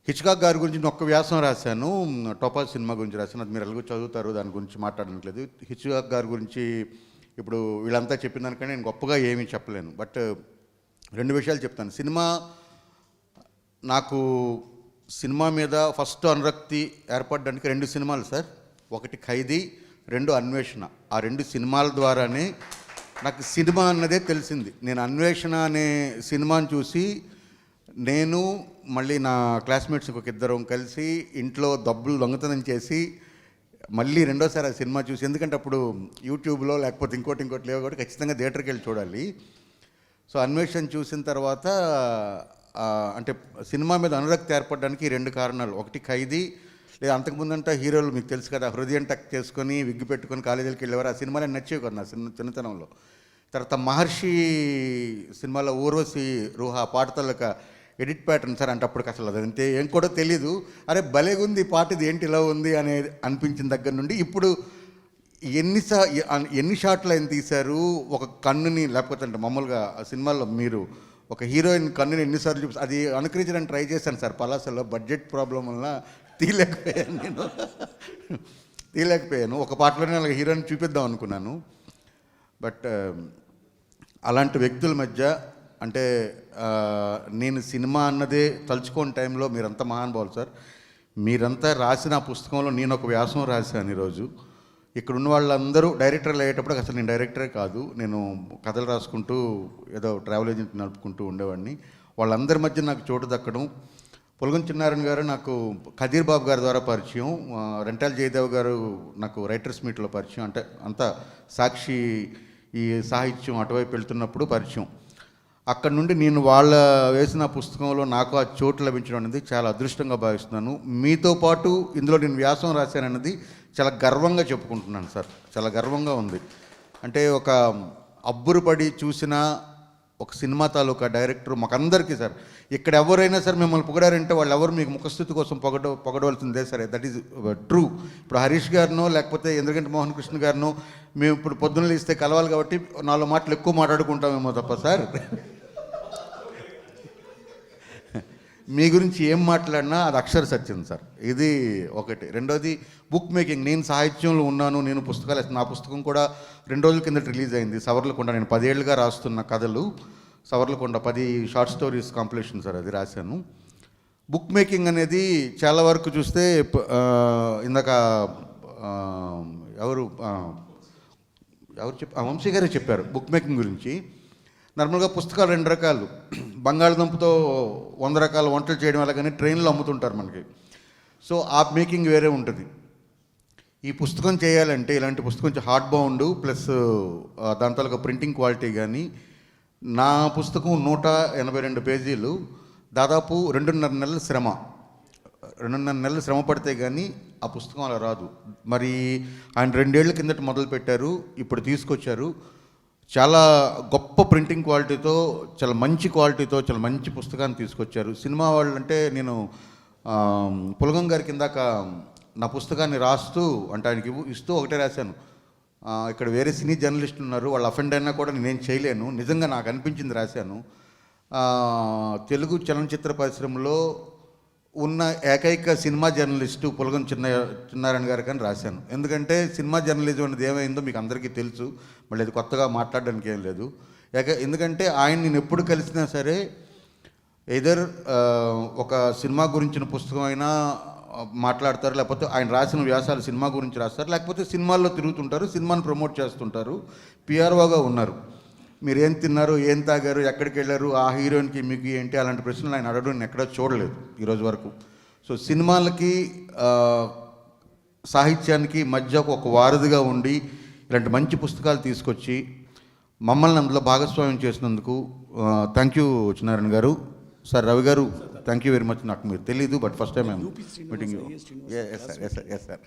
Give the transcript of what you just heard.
Hitchcock గారి గురించి నేను ఒక్క వ్యాసం రాశాను, టోపాజ్ సినిమా గురించి రాశాను. అది మీరు ఎలాగో చదువుతారు, దాని గురించి మాట్లాడట్లేదు. హిచ్కాక్ గారి గురించి ఇప్పుడు వీళ్ళంతా చెప్పిన దానికంటే నేను గొప్పగా ఏమీ చెప్పలేను. బట్ రెండు విషయాలు చెప్తాను. నాకు సినిమా మీద ఫస్ట్ అనురక్తి ఏర్పడడానికి రెండు సినిమాలు సార్. ఒకటి ఖైదీ, రెండు అన్వేషణ. ఆ రెండు సినిమాల ద్వారానే నాకు సినిమా అన్నదే తెలిసింది. నేను అన్వేషణ అనే సినిమాని చూసి నేను మళ్ళీ నా క్లాస్మేట్స్ ఒక ఇద్దరం కలిసి ఇంట్లో డబ్బులు దొంగతనం చేసి మళ్ళీ రెండోసారి ఆ సినిమా చూసి, ఎందుకంటే అప్పుడు యూట్యూబ్లో లేకపోతే ఇంకోటి లేవు కాబట్టి ఖచ్చితంగా థియేటర్కి వెళ్ళి చూడాలి. సో అన్వేషణ చూసిన తర్వాత అంటే సినిమా మీద అనురక్తి ఏర్పడడానికి రెండు కారణాలు. ఒకటి ఖైదీ, లేదా అంతకుముందంటే హీరోలు మీకు తెలుసు కదా, హృదయం టక్ చేసుకొని విగ్గు పెట్టుకొని కాలేజీలకు వెళ్ళేవారు. ఆ సినిమాలో నచ్చేవి కదా నా చిన్నతనంలో. తర్వాత మహర్షి సినిమాలో ఊర్వశి రూహా పాటతలక ఎడిట్ ప్యాటర్న్ సార్. అంటే అప్పటికి అసలు అదంతే ఏం కూడా తెలీదు. అరే భలేగుంది ఈ పాట, ఇది ఏంటి ఇలా ఉంది అనేది అనిపించిన దగ్గర నుండి ఇప్పుడు ఎన్ని షాట్లు ఆయన తీశారు. ఒక కన్నుని, లేకపోతే అంటే మామూలుగా ఆ సినిమాలో మీరు ఒక హీరోయిన్ కన్నుని ఎన్నిసార్లు చూసి అది అనుకరించడానికి ట్రై చేశాను సార్. పలాసలో బడ్జెట్ ప్రాబ్లం వల్ల తీయలేకపోయాను. ఒక పాటలోనే అలాగ హీరోయిన్ చూపిద్దాం అనుకున్నాను. బట్ అలాంటి వ్యక్తుల మధ్య అంటే నేను సినిమా అన్నదే తలుచుకోని టైంలో మీరంతా మహానుభావులు సార్. మీరంతా రాసిన ఆ పుస్తకంలో నేను ఒక వ్యాసం రాశాను ఈరోజు. ఇక్కడ ఉన్న వాళ్ళందరూ డైరెక్టర్లు అయ్యేటప్పుడు అసలు నేను డైరెక్టరే కాదు, నేను కథలు రాసుకుంటూ ఏదో ట్రావెల్ ఏజెంట్ నడుపుకుంటూ ఉండేవాడిని. వాళ్ళందరి మధ్య నాకు చోటు దక్కడం. పులగం చిన్నారాయణ గారు నాకు ఖదీర్ బాబు గారి ద్వారా పరిచయం, రెంటాల జయదేవ్ గారు నాకు రైటర్స్ మీట్లో పరిచయం. అంటే అంతా సాక్షి ఈ సాహిత్యం అటువైపు వెళ్తున్నప్పుడు పరిచయం. అక్కడ నుండి నేను వాళ్ళ వేసిన పుస్తకంలో నాకు ఆ చోటు లభించడం అనేది చాలా అదృష్టంగా భావిస్తున్నాను. మీతో పాటు ఇందులో నేను వ్యాసం రాశానన్నది చాలా గర్వంగా చెప్పుకుంటున్నాను సార్. చాలా గర్వంగా ఉంది. అంటే ఒక అబ్బురుపడి చూసిన ఒక సినిమా తాలూకా డైరెక్టర్ మాకందరికీ సార్, ఇక్కడ ఎవరైనా సరే మిమ్మల్ని పొగడారంటే వాళ్ళు ఎవరు మీకు ముఖస్థుతి కోసం పొగడవలసిందే సరే. That is true. ఇప్పుడు హరీష్ గారినో లేకపోతే ఇంద్రగంటి మోహన్ కృష్ణ గారినో మేము ఇప్పుడు పొద్దున్న ఇస్తే కలవాలి కాబట్టి 4 మాటలు ఎక్కువ మాట్లాడుకుంటామేమో తప్ప సార్, మీ గురించి ఏం మాట్లాడినా అది అక్షర సత్యం సార్. ఇది ఒకటి. రెండోది బుక్ మేకింగ్. నేను సాహిత్యంలో ఉన్నాను, నేను పుస్తకాలు నా పుస్తకం కూడా 2 రోజుల కిందట రిలీజ్ అయింది. సవర్లకొండ. నేను 10 ఏళ్ళుగా రాస్తున్న కథలు సవర్లకొండ 10 షార్ట్ స్టోరీస్ కాంపిటీషన్ సార్, అది రాశాను. బుక్ మేకింగ్ అనేది చాలా వరకు చూస్తే ఇందాక ఎవరు వంశీ గారే చెప్పారు బుక్ మేకింగ్ గురించి. నార్మల్గా పుస్తకాలు 2 రకాలు. బంగాళదుంపతో 100 రకాల వంటలు చేయడం వల్ల కానీ ట్రైన్లో అమ్ముతుంటారు మనకి. సో ఆ మేకింగ్ వేరే ఉంటుంది. ఈ పుస్తకం చేయాలంటే ఇలాంటి పుస్తకం కొంచెం హార్డ్ బౌండ్ ప్లస్ దాంతో ఒక ప్రింటింగ్ క్వాలిటీ కానీ. నా పుస్తకం 182 పేజీలు, దాదాపు 2.5 నెలల శ్రమ. 2.5 నెలలు శ్రమ పడితే కానీ ఆ పుస్తకం అలా రాదు. మరి ఆయన 2 ఏళ్ల కిందట మొదలు పెట్టారు, ఇప్పుడు తీసుకొచ్చారు. చాలా గొప్ప ప్రింటింగ్ క్వాలిటీతో, చాలా మంచి క్వాలిటీతో చాలా మంచి పుస్తకాన్ని తీసుకొచ్చారు. సినిమా వాళ్ళు అంటే నేను పులగం గారి కిందాక నా పుస్తకాన్ని రాస్తూ అంటే ఆయనకి ఇస్తూ ఒకటే రాశాను. ఇక్కడ వేరే సినీ జర్నలిస్టులు ఉన్నారు, వాళ్ళు అఫెండ్ అయినా కూడా నేనేం చేయలేను, నిజంగా నాకు అనిపించింది రాశాను. తెలుగు చలనచిత్ర పరిశ్రమలో ఉన్న ఏకైక సినిమా జర్నలిస్టు పులగం చిన్నారాయణ గారు కానీ రాశాను. ఎందుకంటే సినిమా జర్నలిజం అనేది ఏమైందో మీకు అందరికీ తెలుసు, మళ్ళీ అది కొత్తగా మాట్లాడడానికి ఏం లేదు. ఎందుకంటే ఆయన నేను ఎప్పుడు కలిసినా సరే ఎదర్ ఒక సినిమా గురించిన పుస్తకం అయినా మాట్లాడతారు, లేకపోతే ఆయన రాసిన వ్యాసాలు సినిమా గురించి రాస్తారు, లేకపోతే సినిమాల్లో తిరుగుతుంటారు, సినిమాని ప్రమోట్ చేస్తుంటారు. పిఆర్ఓగా ఉన్నారు. మీరు ఏం తిన్నారు, ఏం తాగారు, ఎక్కడికి వెళ్ళారు, ఆ హీరోయిన్కి మీకు ఏంటి, అలాంటి ప్రశ్నలు ఆయన అడగడం నేను ఎక్కడా చూడలేదు ఈరోజు వరకు. సో సినిమాలకి సాహిత్యానికి మధ్య ఒక వారధిగా ఉండి ఇలాంటి మంచి పుస్తకాలు తీసుకొచ్చి మమ్మల్ని అందులో భాగస్వామ్యం చేసినందుకు థ్యాంక్ యూ చిన్నారాయణ గారు. సార్ రవి గారు, థ్యాంక్ యూ వెరీ మచ్. నాకు మీరు తెలీదు, but first time meeting. Yes sir.